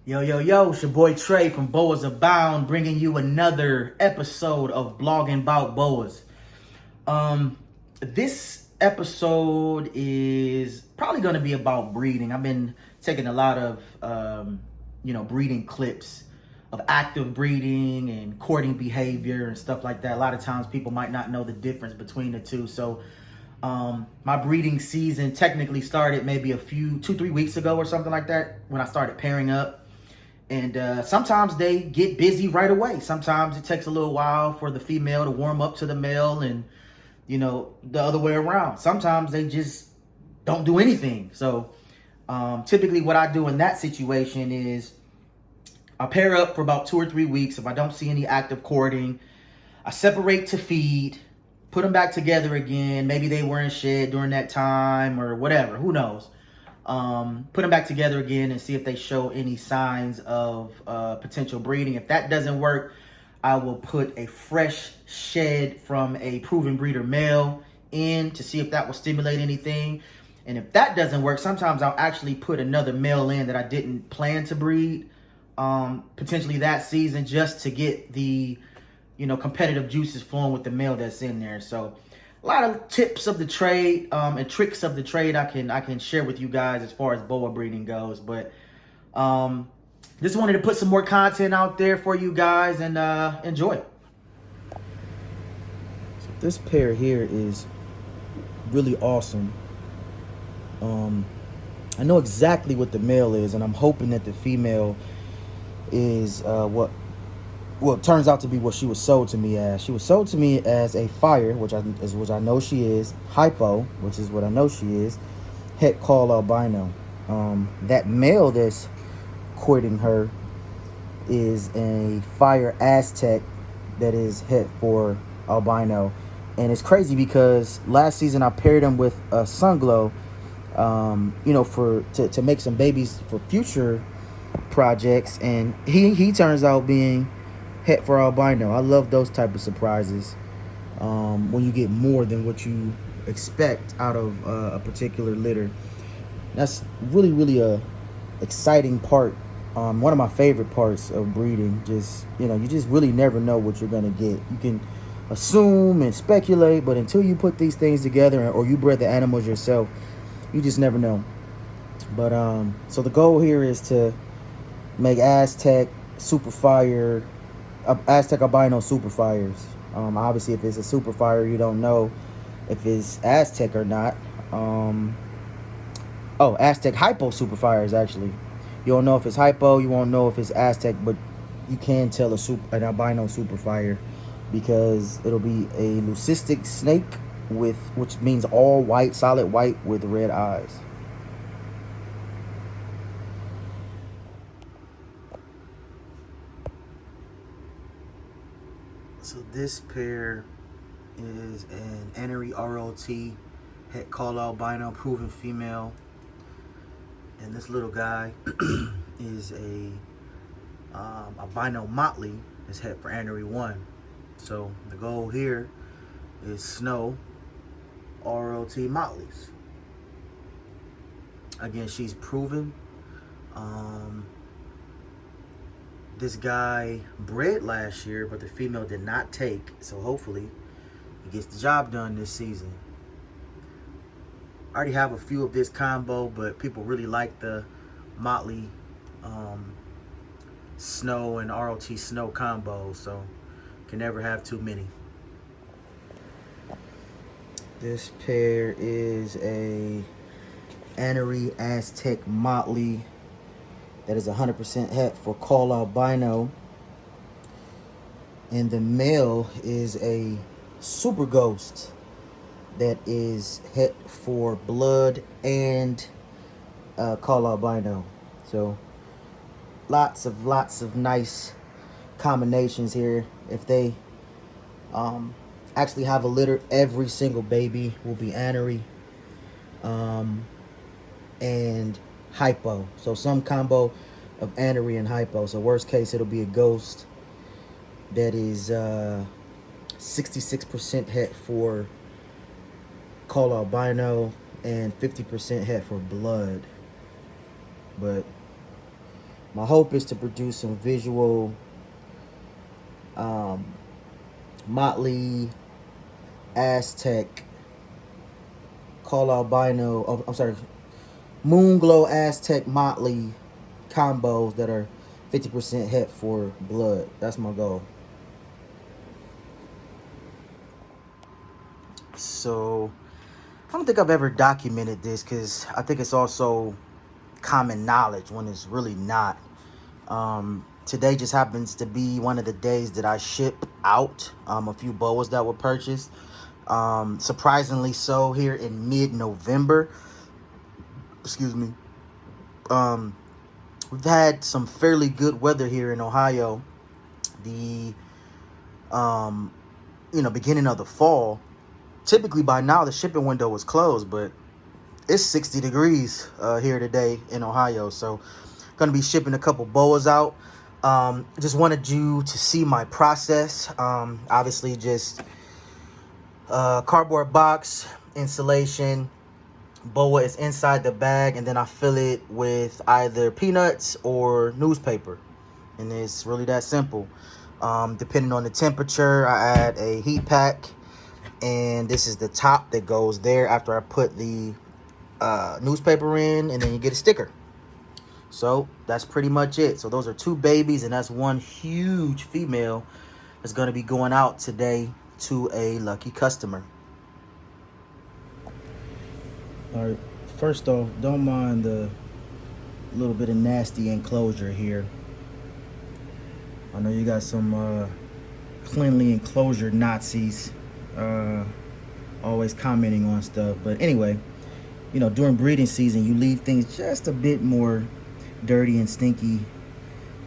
Yo, yo, yo, it's your boy Trey from Boas Abound, bringing you another episode of Bloggin Bout. This episode is probably going to be about breeding. I've been taking a lot of, breeding clips of active breeding and courting behavior and stuff like that. A lot of times people might not know the difference between the two. So my breeding season technically started maybe 2-3 weeks ago or something like that when I started pairing up. And sometimes they get busy right away. Sometimes it takes a little while for the female to warm up to the male, and the other way around. Sometimes they just don't do anything. So typically what I do in that situation is I pair up for about 2 or 3 weeks. If I don't see any active courting, I separate to feed, put them back together again. Maybe they were in shed during that time or whatever, who knows. Put them back together again and see if they show any signs of potential breeding. If that doesn't work, I will put a fresh shed from a proven breeder male in to see if that will stimulate anything. And if that doesn't work, sometimes I'll actually put another male in that I didn't plan to breed, potentially that season, just to get the competitive juices flowing with the male that's in there. So a lot of tips of the trade and tricks of the trade I can share with you guys as far as boa breeding goes. But just wanted to put some more content out there for you guys and enjoy. So this pair here is really awesome. I know exactly what the male is, and I'm hoping that the female is it turns out to be what she was sold to me as. She was sold to me as a fire, which I know she is, hypo, which is what I know she is, het call albino. That male that's courting her is a fire Aztec that is het for albino. And it's crazy because last season I paired him with a Sunglow, to make some babies for future projects, and he turns out being het for albino. I love those type of surprises when you get more than what you expect out of a particular litter. That's really, really a exciting part. One of my favorite parts of breeding. You just really never know what you're gonna get. You can assume and speculate, but until you put these things together or you bred the animals yourself, you just never know. But so the goal here is to make Aztec super fire, Aztec albino super fires. Obviously, if it's a super fire, you don't know if it's Aztec or not. Aztec hypo super fires, actually. You don't know if it's hypo, you won't know if it's Aztec, but you can tell an albino super fire because it'll be a leucistic snake which means all white, solid white with red eyes. So this pair is an Anery ROT het call albino proven female, and this little guy is a albino motley is het for Anery 1. So the goal here is snow ROT motleys. Again, she's proven. This guy bred last year, but the female did not take. So hopefully he gets the job done this season. I already have a few of this combo, but people really like the motley snow and ROT snow combo, so can never have too many. This pair is a Anery Aztec motley that is 100% het for call albino, and the male is a super ghost that is het for blood and call albino. So lots of nice combinations here. If they actually have a litter, every single baby will be Anery and hypo. So some combo of Anery and hypo. So worst case, it'll be a ghost that is 66% het for call albino and 50% het for blood. But My hope is to produce some visual motley Aztec call albino, oh, I'm sorry, moon glow Aztec motley combos that are 50% het for blood. That's my goal. So I don't think I've ever documented this because I think it's also common knowledge when it's really not. Today just happens to be one of the days that I ship out a few boas that were purchased. Surprisingly so, here in mid-November. Excuse me. We've had some fairly good weather here in Ohio. The beginning of the fall. Typically by now the shipping window was closed, but it's 60 degrees here today in Ohio. So gonna be shipping a couple boas out. Just wanted you to see my process. Obviously just cardboard box, insulation, boa is inside the bag, and then I fill it with either peanuts or newspaper, and it's really that simple. Depending on the temperature, I add a heat pack, and this is the top that goes there after I put the newspaper in, and then you get a sticker. So that's pretty much it. So those are 2 babies, and that's 1 huge female that's going to be going out today to a lucky customer. All right, first off, don't mind the little bit of nasty enclosure here. I know you got some cleanly enclosure Nazis always commenting on stuff, but anyway, during breeding season you leave things just a bit more dirty and stinky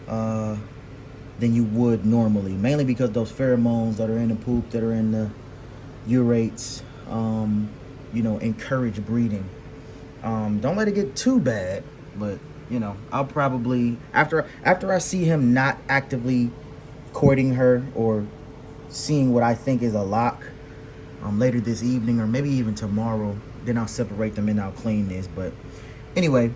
than you would normally, mainly because those pheromones that are in the poop, that are in the urates, encourage breeding. Don't let it get too bad, but I'll probably, after I see him not actively courting her or seeing what I think is a lock later this evening or maybe even tomorrow, then I'll separate them and I'll clean this. But anyway,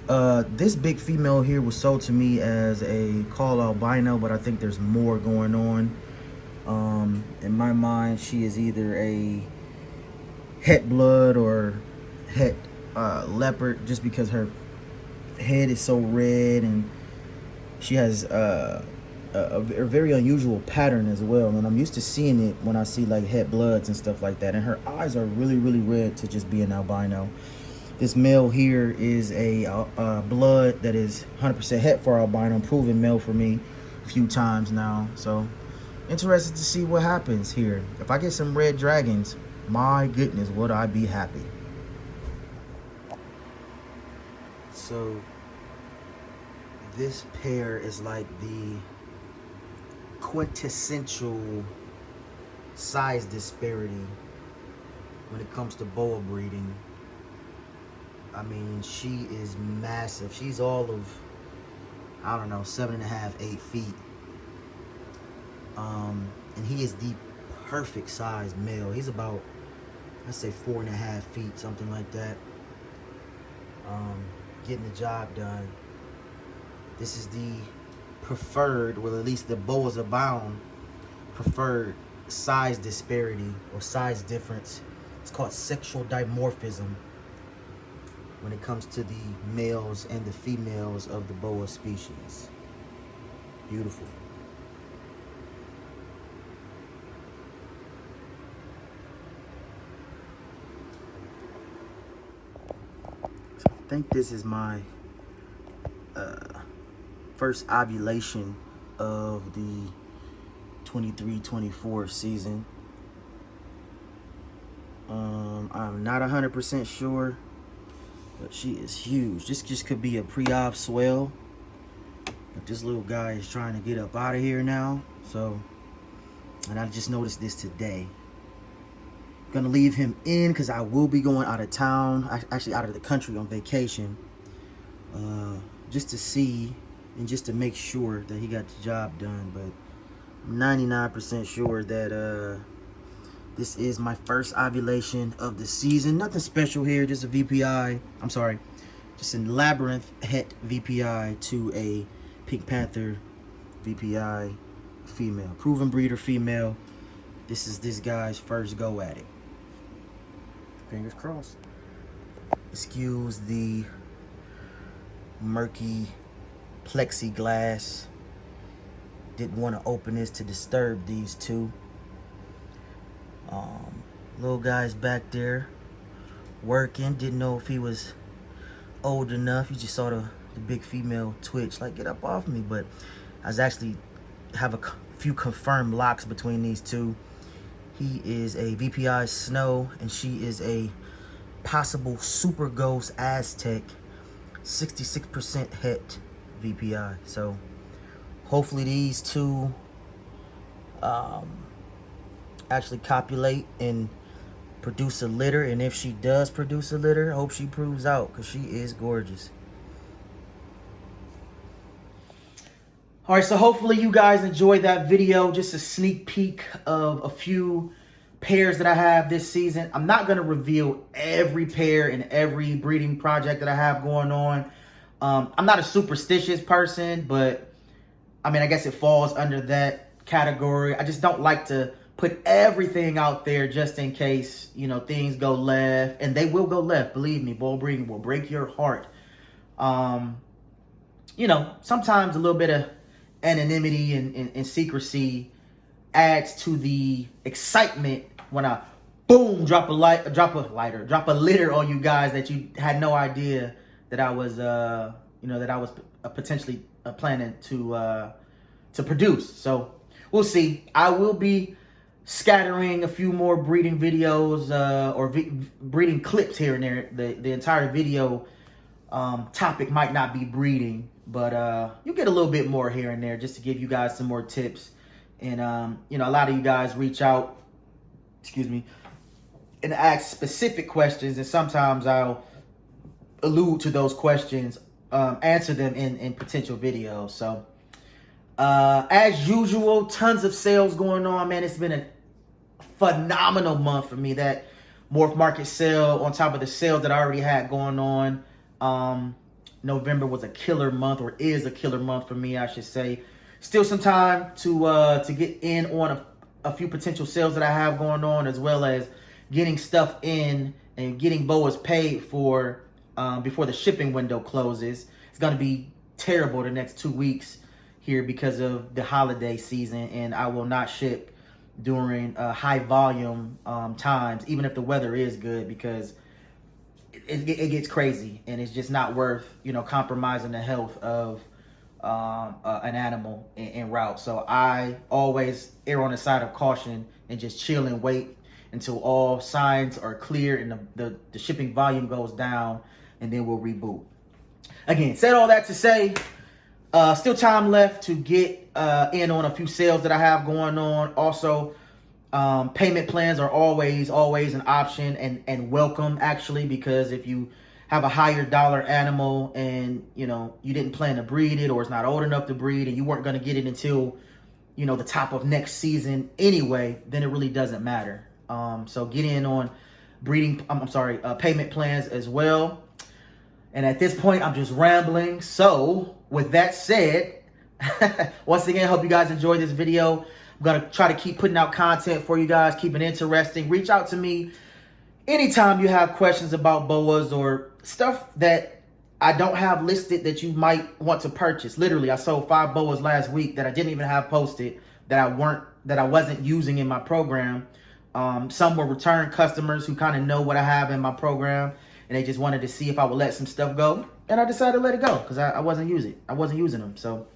this big female here was sold to me as a call albino, but I think there's more going on. In my mind, she is either a het blood or het leopard, just because her head is so red and she has a very unusual pattern as well, and I'm used to seeing it when I see like het bloods and stuff like that, and her eyes are really red to just be an albino. This male here is a blood that is 100% het for albino, proven male for me a few times now. So interested to see what happens here. If I get some red dragons, my goodness, would I be happy. So this pair is like the quintessential size disparity when it comes to boa breeding. I mean, she is massive. She's all of, I don't know, 7.5, 8 feet. And he is the perfect size male. He's about, let's say 4.5 feet, something like that. Getting the job done. This is the preferred, well, at least the boas abound, preferred size disparity or size difference. It's called sexual dimorphism when it comes to the males and the females of the boa species. Beautiful. So I think this is my first ovulation of the 23-24 season. I'm not 100% sure, but she is huge. This just could be a pre-ov swell, but this little guy is trying to get up out of here now. So, and I just noticed this today. I'm gonna leave him in because I will be going out of town, actually out of the country on vacation, just to see and just to make sure that he got the job done. But I'm 99% sure that this is my first ovulation of the season. Nothing special here, just a VPI. I'm sorry, Just an Labyrinth het VPI to a Pink Panther VPI female. Proven breeder female. This is this guy's first go at it. Fingers crossed. Excuse the murky plexiglass. Didn't want to open this to disturb these two. Little guy's back there working. Didn't know if he was old enough. You just saw the big female twitch, like, get up off me. But I was actually have a few confirmed locks between these two. He is a VPI Snow, and she is a possible Super Ghost Aztec 66% het VPI. So hopefully these two actually copulate and produce a litter. And if she does produce a litter, I hope she proves out, because she is gorgeous. All right, so hopefully you guys enjoyed that video. Just a sneak peek of a few pairs that I have this season. I'm not going to reveal every pair and every breeding project that I have going on. I'm not a superstitious person, but I mean, I guess it falls under that category. I just don't like to put everything out there just in case, you know, things go left. And they will go left. Believe me, bull breeding will break your heart. You know, sometimes a little bit of anonymity and secrecy adds to the excitement when I boom drop a litter on you guys that you had no idea that I was potentially planning to produce. So we'll see. I will be scattering a few more breeding videos or breeding clips here and there. The entire video topic might not be breeding, but you get a little bit more here and there just to give you guys some more tips. And you know, a lot of you guys reach out, and ask specific questions, and sometimes I'll allude to those questions, answer them in potential videos. So as usual, tons of sales going on, man. It's been a phenomenal month for me. That Morph Market sale on top of the sales that I already had going on. November was a killer month, or is a killer month for me, I should say. Still some time to get in on a few potential sales that I have going on, as well as getting stuff in and getting Boas paid for before the shipping window closes. It's going to be terrible the next 2 weeks here because of the holiday season, and I will not ship during high volume times, even if the weather is good, because it gets crazy, and it's just not worth, you know, compromising the health of an animal en route. So I always err on the side of caution and just chill and wait until all signs are clear and the shipping volume goes down, and then we'll reboot. Again, said all that to say, still time left to get in on a few sales that I have going on. Also, payment plans are always an option and welcome, actually, because if you have a higher dollar animal and, you know, you didn't plan to breed it, or it's not old enough to breed, and you weren't going to get it until, you know, the top of next season anyway, then it really doesn't matter. So get in on payment plans as well. And at this point, I'm just rambling. So with that said, once again, I hope you guys enjoyed this video. I'm going to try to keep putting out content for you guys, keep it interesting. Reach out to me anytime you have questions about Boas or stuff that I don't have listed that you might want to purchase. Literally, I sold 5 Boas last week that I didn't even have posted, that I wasn't using in my program. Some were return customers who kind of know what I have in my program, and they just wanted to see if I would let some stuff go, and I decided to let it go because I wasn't using them. So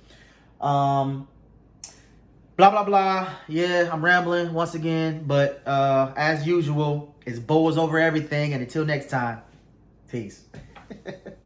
blah blah blah. Yeah, I'm rambling once again, but as usual, it's Boas over everything, and until next time, peace.